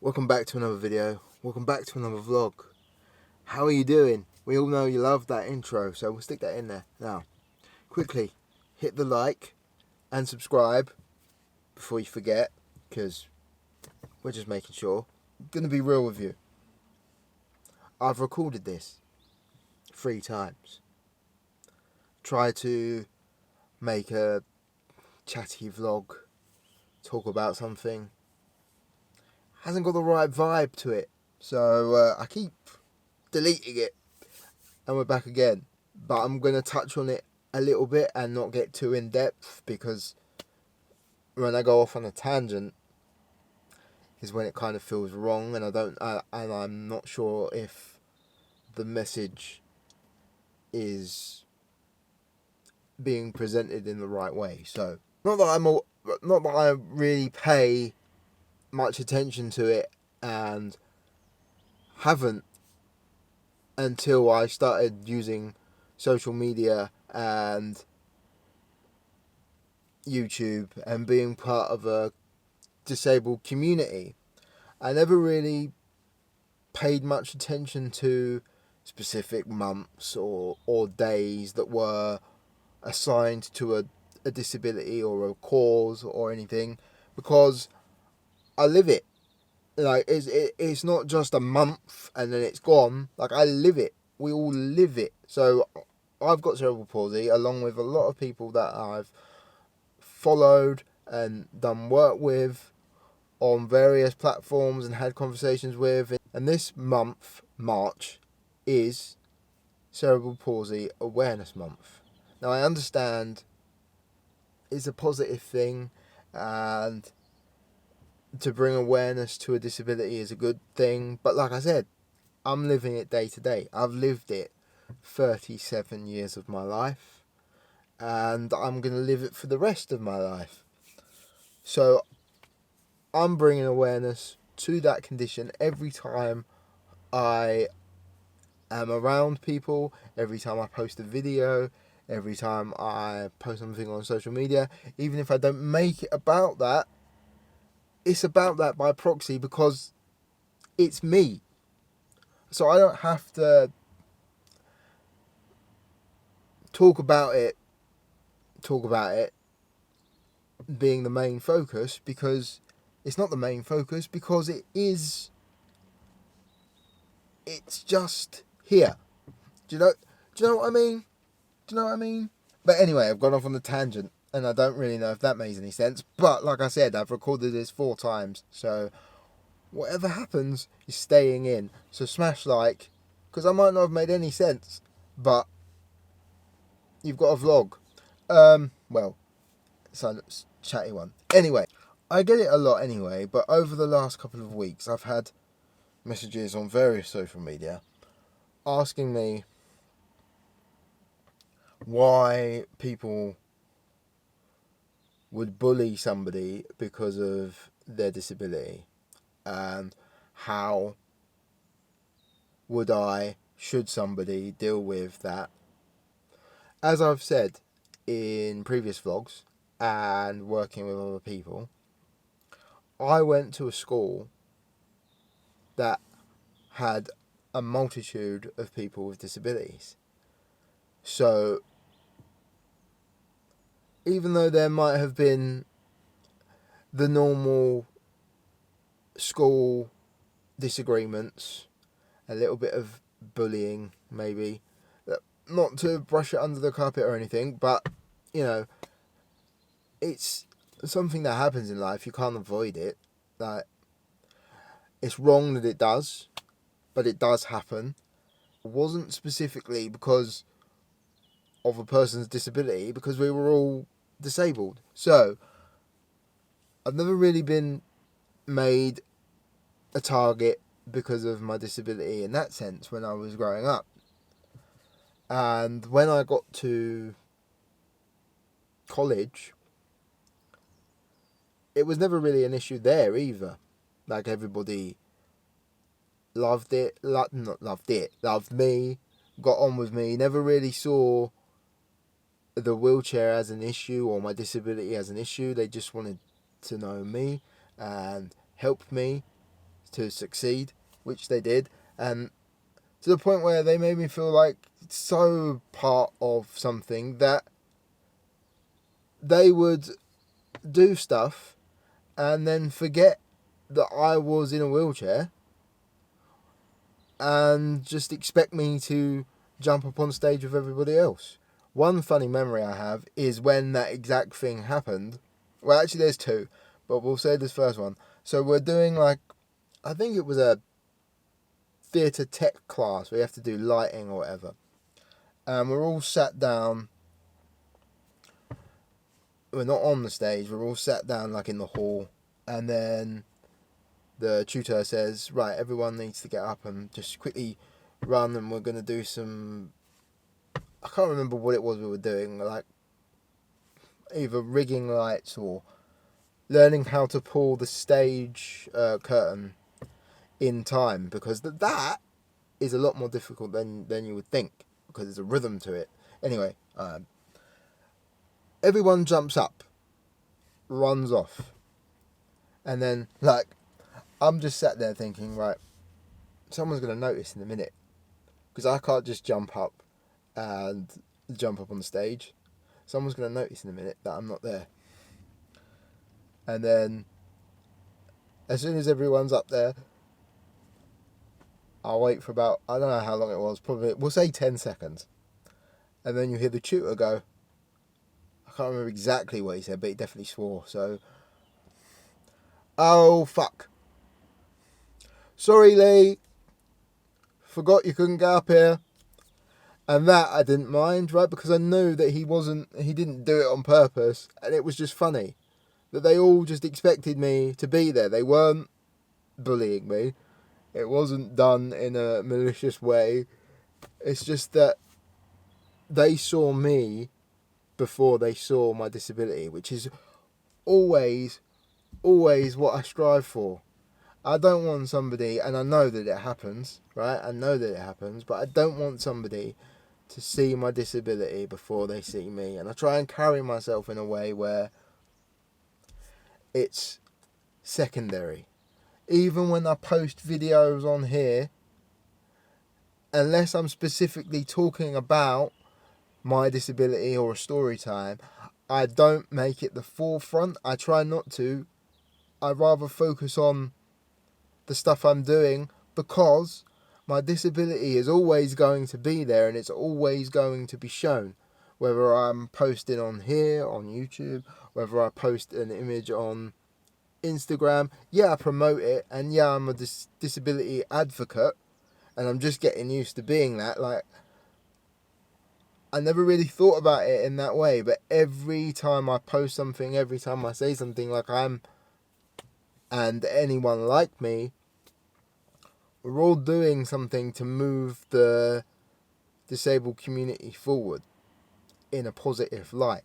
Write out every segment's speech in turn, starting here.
Welcome back to another video. Welcome back to another vlog. How are you doing? We all know you love that intro, so we'll stick that in there. Now, quickly, hit the like and subscribe before you forget, because we're just making sure. I'm going to be real with you. I've recorded this 3 times. Try to make a chatty vlog, talk about something. Hasn't got the right vibe to it, so I keep deleting it, and we're back again. But I'm going to touch on it a little bit and not get too in depth, because when I go off on a tangent is when it kind of feels wrong, and I'm not sure if the message is being presented in the right way. So not that I really pay much attention to it, and haven't until I started using social media and YouTube and being part of a disabled community. I never really paid much attention to specific months or days that were assigned to a disability or a cause or anything, because I live it. Like, it's not just a month and then it's gone. Like, I live it. We all live it. So I've got cerebral palsy, along with a lot of people that I've followed and done work with on various platforms and had conversations with. And this month, March, is Cerebral Palsy Awareness Month. Now, I understand it's a positive thing, and to bring awareness to a disability is a good thing, but like I said, I'm living it day to day. I've lived it 37 years of my life, and I'm going to live it for the rest of my life. So I'm bringing awareness to that condition every time I am around people, every time I post a video, every time I post something on social media. Even if I don't make it about that, it's about that by proxy, because it's me. So I don't have to talk about it being the main focus, because it's not the main focus, because it's just here. Do you know what I mean? Do you know what I mean? But anyway, I've gone off on a tangent, and I don't really know if that makes any sense. But like I said, I've recorded this 4 times, so whatever happens is staying in. So smash like, because I might not have made any sense, but you've got a vlog. Well, it's a chatty one. Anyway, I get it a lot anyway, but over the last couple of weeks, I've had messages on various social media asking me why people would bully somebody because of their disability, and how should somebody deal with that. As I've said in previous vlogs and working with other people, I went to a school that had a multitude of people with disabilities. So even though there might have been the normal school disagreements, a little bit of bullying maybe, not to brush it under the carpet or anything, but it's something that happens in life. You can't avoid it. Like, it's wrong that it does, but it does happen. It wasn't specifically because of a person's disability, because we were all disabled. So I've never really been made a target because of my disability in that sense when I was growing up. And when I got to college, it was never really an issue there either. Like, everybody loved me, got on with me, never really saw the wheelchair as an issue or my disability as an issue. They just wanted to know me and help me to succeed, which they did, and to the point where they made me feel like so part of something that they would do stuff and then forget that I was in a wheelchair and just expect me to jump up on stage with everybody else. One funny memory I have is when that exact thing happened. Well, actually there's two, but we'll say this first one. So we're doing I think it was a theatre tech class where you have to do lighting or whatever. And we're all sat down. We're not on the stage, we're all sat down in the hall. And then the tutor says, right, everyone needs to get up and just quickly run, and we're going to do some... I can't remember what it was we were doing, either rigging lights or learning how to pull the stage curtain in time, because that is a lot more difficult than you would think, because there's a rhythm to it. Anyway, everyone jumps up, runs off, and then I'm just sat there thinking, right, someone's going to notice in a minute, because I can't just jump up on the stage. Someone's going to notice in a minute that I'm not there. And then as soon as everyone's up there, I'll wait for about, I don't know how long it was, probably, we'll say 10 seconds. And then you hear the tutor go, I can't remember exactly what he said, but he definitely swore. So, oh, fuck. Sorry, Lee. Forgot you couldn't get up here. And that I didn't mind, right? Because I knew that he didn't do it on purpose. And it was just funny that they all just expected me to be there. They weren't bullying me. It wasn't done in a malicious way. It's just that they saw me before they saw my disability, which is always what I strive for. I don't want somebody, and I know that it happens, right? I know that it happens, but I don't want somebody to see my disability before they see me. And I try and carry myself in a way where it's secondary. Even when I post videos on here, unless I'm specifically talking about my disability or a story time, I don't make it the forefront. I try not to. I rather focus on the stuff I'm doing, because my disability is always going to be there and it's always going to be shown. Whether I'm posting on here, on YouTube, whether I post an image on Instagram, yeah, I promote it, and yeah, I'm a disability advocate, and I'm just getting used to being that. I never really thought about it in that way, but every time I post something, every time I say something and anyone like me, we're all doing something to move the disabled community forward in a positive light.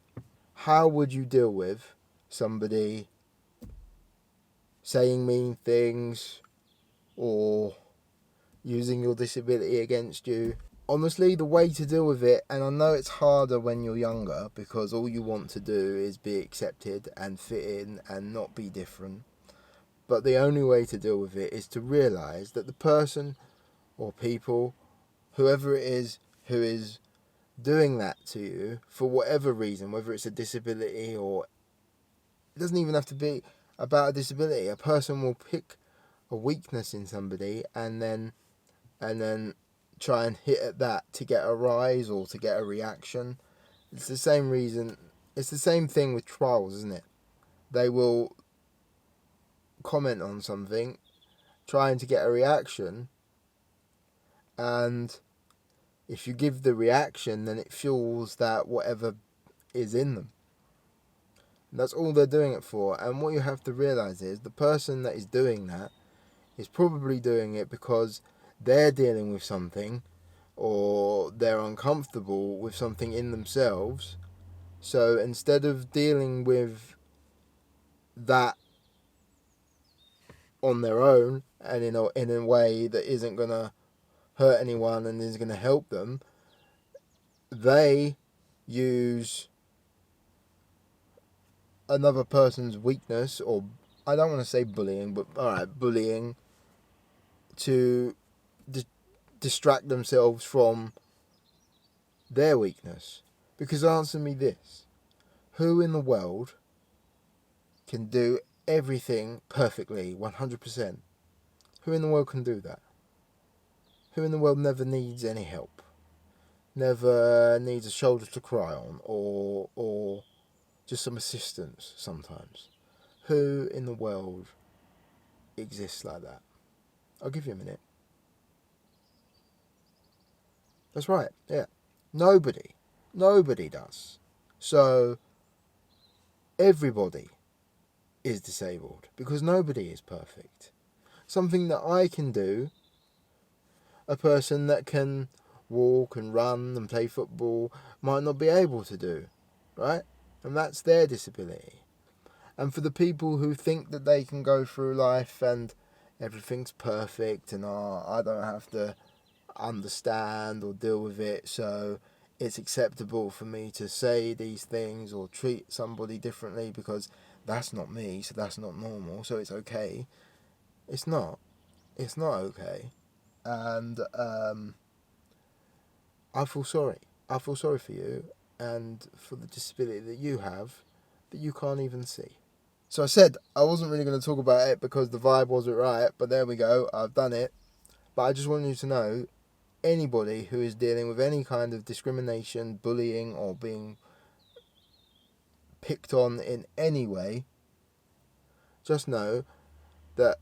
How would you deal with somebody saying mean things or using your disability against you? Honestly, the way to deal with it, and I know it's harder when you're younger because all you want to do is be accepted and fit in and not be different. But the only way to deal with it is to realise that the person or people, whoever it is who is doing that to you, for whatever reason, whether it's a disability or... It doesn't even have to be about a disability. A person will pick a weakness in somebody and then try and hit at that to get a rise or to get a reaction. It's the same reason. It's the same thing with trolls, isn't it? They will comment on something, trying to get a reaction, and if you give the reaction, then it fuels that whatever is in them. That's all they're doing it for. And what you have to realise is the person that is doing that is probably doing it because they're dealing with something, or they're uncomfortable with something in themselves. So instead of dealing with that on their own and in a way that isn't going to hurt anyone and is going to help them, they use another person's weakness, or I don't want to say bullying, but alright, bullying, to distract themselves from their weakness. Because answer me this: who in the world can do everything perfectly, 100%? Who in the world can do that? Who in the world never needs any help? Never needs a shoulder to cry on, or just some assistance sometimes? Who in the world exists like that? I'll give you a minute. That's right, yeah. Nobody. Nobody does. So, everybody is disabled because nobody is perfect. Something that I can do, a person that can walk and run and play football might not be able to do, right? And that's their disability. And for the people who think that they can go through life and everything's perfect and I don't have to understand or deal with it, so it's acceptable for me to say these things or treat somebody differently because that's not me, so that's not normal, so it's okay. It's not. It's not okay. And I feel sorry. I feel sorry for you and for the disability that you have that you can't even see. So I said I wasn't really going to talk about it because the vibe wasn't right, but there we go. I've done it. But I just wanted you to know, anybody who is dealing with any kind of discrimination, bullying, or being picked on in any way, just know that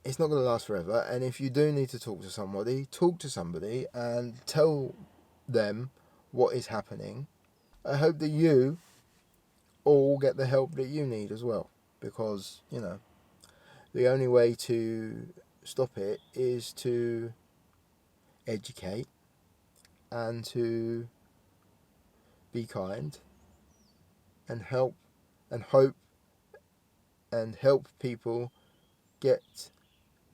it's not going to last forever. And if you do need to talk to somebody and tell them what is happening. I hope that you all get the help that you need as well, because, the only way to stop it is to educate and to be kind and help and hope and help people get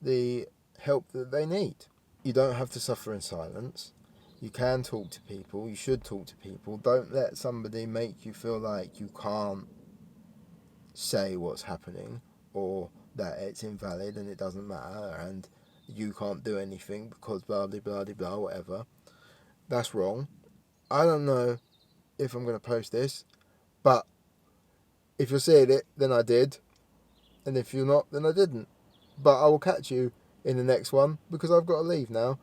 the help that they need. You don't have to suffer in silence. You can talk to people. You should talk to people. Don't let somebody make you feel like you can't say what's happening or that it's invalid and it doesn't matter and you can't do anything because blah blah blah blah whatever. That's wrong. I don't know if I'm going to post this, but if you're seeing it, then I did, and if you're not, then I didn't. But I will catch you in the next one because I've got to leave now.